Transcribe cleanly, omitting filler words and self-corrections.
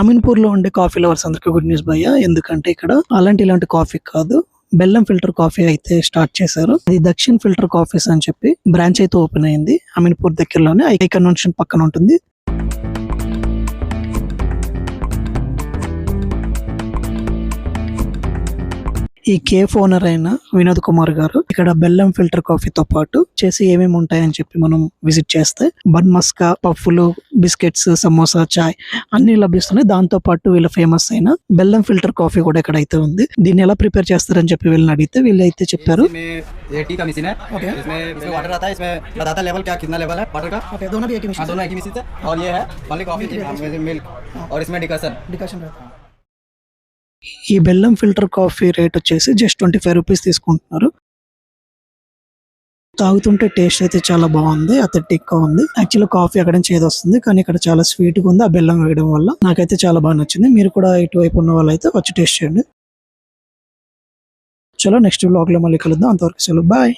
అమీన్పూర్ లో ఉండే coffee lovers అందరికీ గుడ్ న్యూస్ భయ్య. ఎందుకంటే ఇక్కడ ఇలాంటి కాఫీ కాదు, బెల్లం ఫిల్టర్ కాఫీ అయితే స్టార్ట్ చేశారు. ఇది దక్షిణ్ ఫిల్టర్ కాఫీస్ అని చెప్పి బ్రాంచ్ అయితే ఓపెన్ అయింది అమీన్పూర్ దగ్గరలోనే, ఐకన్ పక్కన ఉంటుంది. ఈ కేఫ్ ఓనర్ అయిన వినోద్ కుమార్ గారు ఇక్కడ బెల్లం ఫిల్టర్ కాఫీతో పాటు చేసి ఏమేమి ఉంటాయని చెప్పి మనం విజిట్ చేస్తే బన్ మస్కా, పఫ్ఫులు, బిస్కెట్స్, సమోసా, చాయ్ అన్ని లభిస్తున్నాయి. దాంతో పాటు వీళ్ళ ఫేమస్ అయిన బెల్లం ఫిల్టర్ కాఫీ కూడా ఇక్కడ అయితే ఉంది. దీన్ని ఎలా ప్రిపేర్ చేస్తారని చెప్పి వీళ్ళని అడిగితే వీళ్ళు అయితే చెప్పారు. ఈ బెల్లం ఫిల్టర్ కాఫీ రేట్ వచ్చేసి జస్ట్ 25 రూపీస్ తీసుకుంటున్నారు. తాగుతుంటే టేస్ట్ అయితే చాలా బాగుంది, అథెంటిక్ గా ఉంది. యాక్చువల్లీ కాఫీ అక్కడ నుంచి ఏది వస్తుంది, కానీ ఇక్కడ చాలా స్వీట్ గా ఉంది. ఆ బెల్లం వేయడం వల్ల నాకైతే చాలా బాగా నచ్చింది. మీరు కూడా ఇటువైపు ఉన్న వాళ్ళు అయితే వచ్చి టేస్ట్ చేయండి. చలో నెక్స్ట్ వ్లాగ్ లో మళ్ళీ కలుద్దాం. అంతవరకు చలో బాయ్.